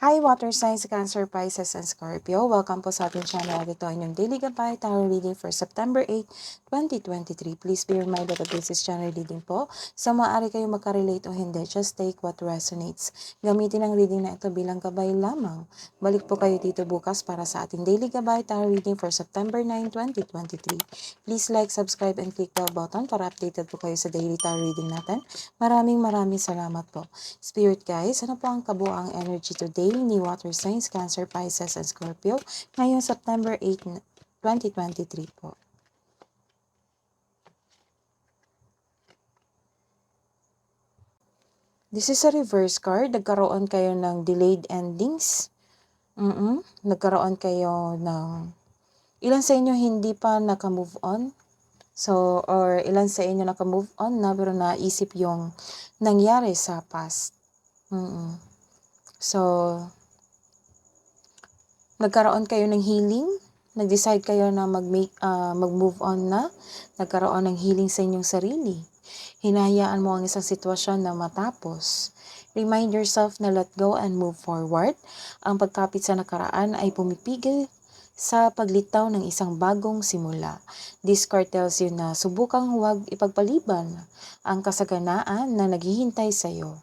Hi, Water Signs, Cancer, Pisces, and Scorpio. Welcome po sa ating channel. Ito ay inyong Daily Gabay Tarot Reading for September 8, 2023. Please be reminded that this is channel reading po. Sa maaari kayo magka-relate o hindi, just take what resonates. Gamitin ang reading na ito bilang gabay lamang. Balik po kayo dito bukas para sa ating Daily Gabay Tarot Reading for September 9, 2023. Please like, subscribe, and click the button para updated po kayo sa daily tarot reading natin. Maraming salamat po. Spirit guys, ano po ang kabuang energy today ni Water Signs, Cancer, Pisces, and Scorpio ngayong September 8, 2023 po? This is a reverse card. Nagkaroon kayo ng delayed endings. Nagkaroon kayo ng ilan sa inyo hindi pa naka-move on. So, or ilan sa inyo naka-move on na pero naisip yung nangyari sa past. So, nagkaroon kayo ng healing, nag-decide kayo na mag-move on na, nagkaroon ng healing sa inyong sarili. Hinahayaan mo ang isang sitwasyon na matapos. Remind yourself na let go and move forward. Ang pagkapit sa nakaraan ay pumipigil sa paglitaw ng isang bagong simula. This card tells you na subukang huwag ipagpaliban ang kasaganaan na naghihintay sa iyo.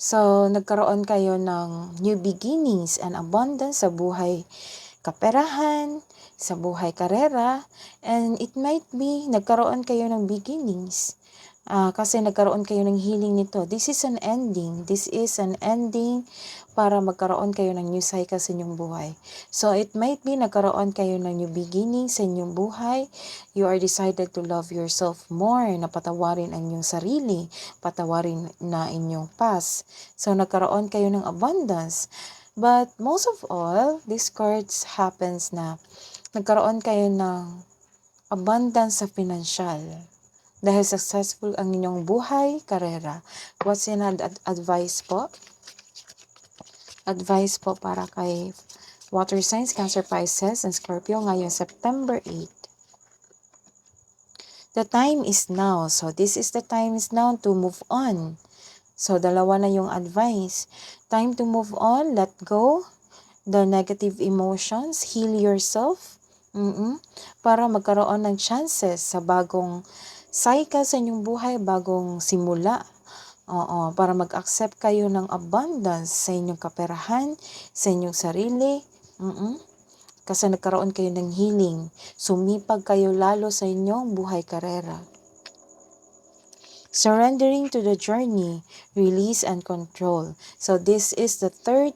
So, nagkaroon kayo ng new beginnings and abundance sa buhay kaperahan, sa buhay karera, and it might be nagkaroon kayo ng beginnings. Kasi nagkaroon kayo ng healing nito. This is an ending. This is an ending para magkaroon kayo ng new cycle sa inyong buhay. So, it might be nagkaroon kayo ng new beginning sa inyong buhay. You are decided to love yourself more, na patawarin ang inyong sarili, patawarin na inyong past. So, nagkaroon kayo ng abundance. But most of all, this cards happens na nagkaroon kayo ng abundance sa financial. Dahil successful ang inyong buhay, karera. What's in advice po? Advice po para kay Water Signs, Cancer, Pisces, and Scorpio ngayong September 8. The time is now. So this is the time is now to move on. So dalawa na yung advice. Time to move on, let go the negative emotions, heal yourself. Para magkaroon ng chances sa bagong cycle sa inyong buhay, bagong simula. Para mag-accept kayo ng abundance sa inyong kaperahan, sa inyong sarili. Kasi nagkaroon kayo ng healing. Sumipag kayo lalo sa inyong buhay karera. Surrendering to the journey, release and control. So this is the third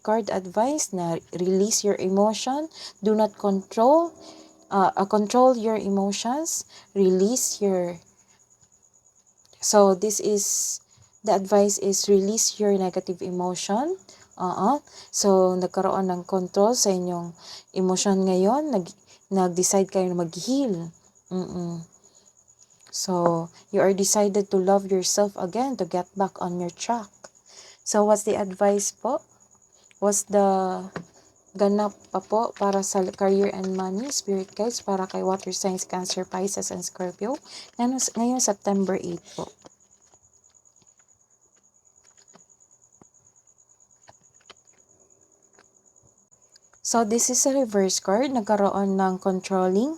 card advice na release your emotion, do not control your emotions, so this is the advice is release your negative emotion. So nagkaroon ng control sa inyong emotion ngayon, nag-decide kayo na mag-heal. So you are decided to love yourself again, to get back on your track. So what's the advice po? What's the ganap pa po para sa career and money, spirit guides, para kay Water Signs, Cancer, Pisces, and Scorpio ngayong September 8 po? So this is a reverse card. Nagkaroon ng controlling,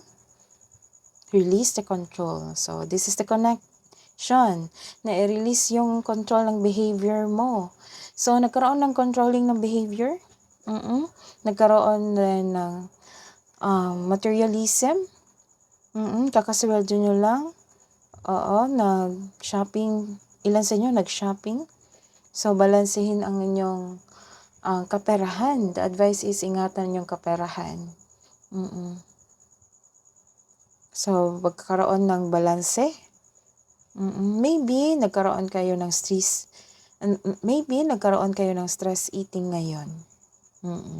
release the control. So this is the connection na i-release yung control ng behavior mo. So nagkaroon ng controlling ng behavior. Nagkaroon din ng materialism. Kakasweldo nyo lang. Nag-shopping. Ilan sa inyo nag-shopping? So, balansehin ang inyong kaperahan. The advice is ingatan yung kaperahan. So, magkakaroon ng balanse. Maybe nagkaroon kayo ng stress. Maybe nagkaroon kayo ng stress eating ngayon.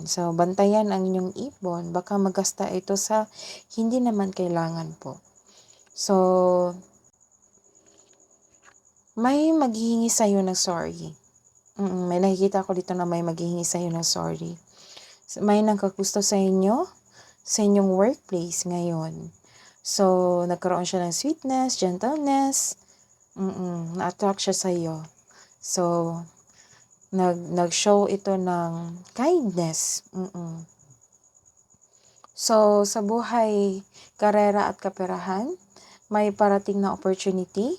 So, bantayan ang inyong ipon. Baka magasta ito sa hindi naman kailangan po. So, may maghihingi sa'yo ng sorry. May nakikita ko dito na may maghihingi sa'yo ng sorry. May nagkagusto sa inyo, sa inyong workplace ngayon. So, nagkaroon siya ng sweetness, gentleness. Na-attract siya sa'yo. So, nag-show ito ng kindness. So, sa buhay, karera at kaperahan, may parating na opportunity.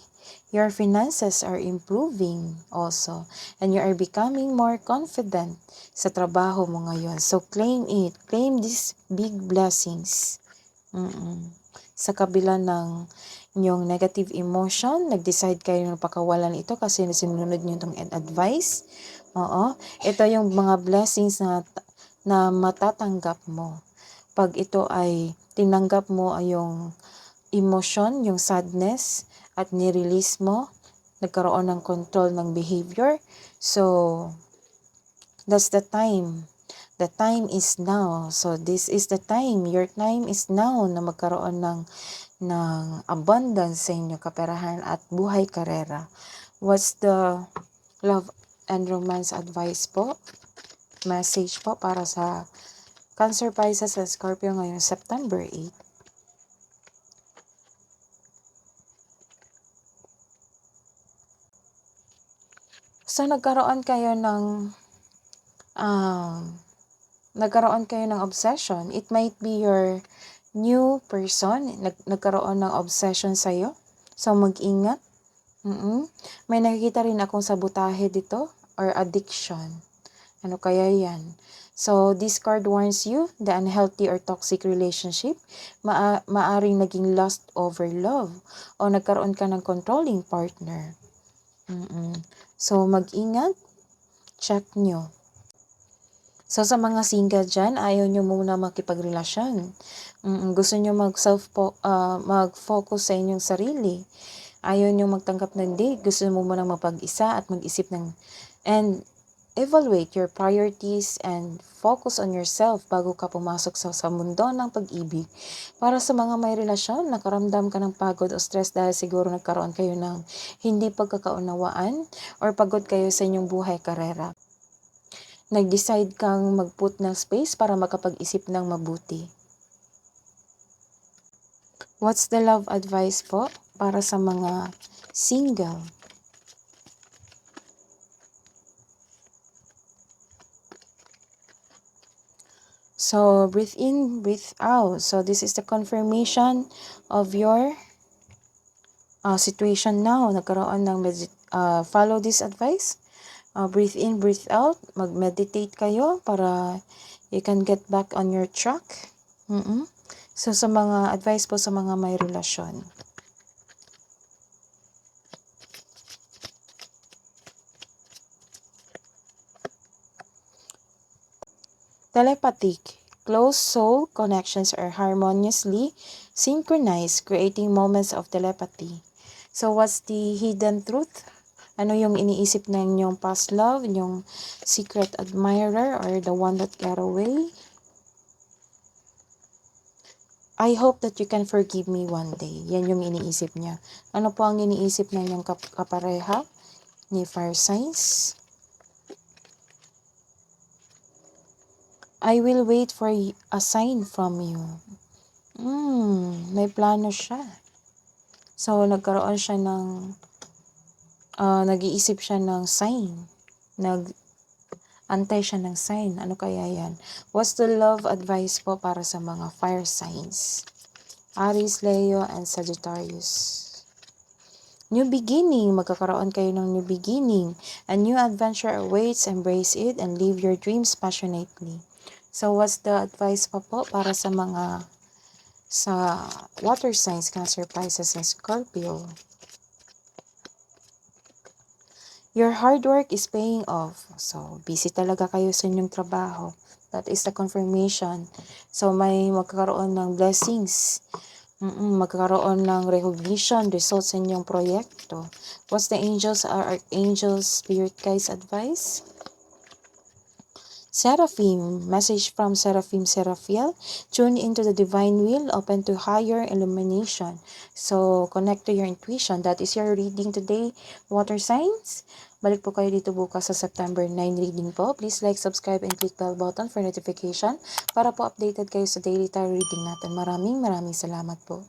Your finances are improving also. And you are becoming more confident sa trabaho mo ngayon. So, claim it. Claim these big blessings. Sa kabila ng inyong negative emotion, nag-decide kayo na pakawalan ito kasi sinunod nyo itong advice. Oo. Ito yung mga blessings na matatanggap mo. Pag ito ay tinanggap mo ay yung emotion, yung sadness, at nirelease mo, nagkaroon ng control ng behavior. So, that's the time. The time is now. So, this is the time. Your time is now na magkaroon ng abundance sa inyo, kaperahan at buhay karera. What's the love and romance advice po? Message po para sa Cancer, Pisces, at Scorpio ngayong September 8. So, nagkaroon kayo ng obsession. It might be your new person. Nagkaroon ng obsession sa'yo. So, mag-ingat. May nakikita rin akong sabotahe dito or addiction. Ano kaya yan? So, this card warns you, the unhealthy or toxic relationship, maaring naging lust over love, o nagkaroon ka ng controlling partner. So, mag-ingat, check nyo. So, sa mga single dyan, ayaw nyo muna makipagrelasyon. Gusto nyo mag-focus sa inyong sarili. Ayaw nyo magtanggap ng date. Gusto mo muna mapag-isa at mag-isip and evaluate your priorities and focus on yourself bago ka pumasok sa mundo ng pag-ibig. Para sa mga may relasyon, nakaramdam ka ng pagod o stress dahil siguro nagkaroon kayo ng hindi pagkakaunawaan or pagod kayo sa inyong buhay karera. Nag-decide kang mag-put ng space para makapag-isip ng mabuti. What's the love advice po para sa mga single? So, breathe in, breathe out. So, this is the confirmation of your situation now. Nagkaroon ng follow this advice. Breathe in, breathe out. Mag-meditate kayo para you can get back on your track. So, sa mga advice po sa mga may relasyon. Telepathic. Close soul connections are harmoniously synchronized, creating moments of telepathy. So, what's the hidden truth? Ano yung iniisip ng inyong past love, inyong secret admirer, or the one that got away? I hope that you can forgive me one day. Yan yung iniisip niya. Ano po ang iniisip ng inyong kapareha ni fire signs? I will wait for a sign from you. May plano siya. So, nagkaroon siya nag-iisip siya ng sign. Antay siya ng sign. Ano kaya yan? What's the love advice po para sa mga fire signs? Aries, Leo, and Sagittarius. New beginning. Magkakaroon kayo ng new beginning. A new adventure awaits. Embrace it and live your dreams passionately. So, what's the advice pa po para sa water signs, Cancer, Pisces, and Scorpio? Your hard work is paying off. So, busy talaga kayo sa inyong trabaho. That is the confirmation. So, may magkakaroon ng blessings. Magkakaroon ng recognition, results sa inyong proyekto. What's the angels or archangels, spirit guides advice? Seraphim, message from Seraphim Seraphiel. Tune into the divine will, open to higher illumination. So, connect to your intuition. That is your reading today, water signs. Balik po kayo dito bukas sa September 9 reading po. Please like, subscribe, and click bell button for notification para po updated kayo sa daily tarot reading natin. Maraming salamat po.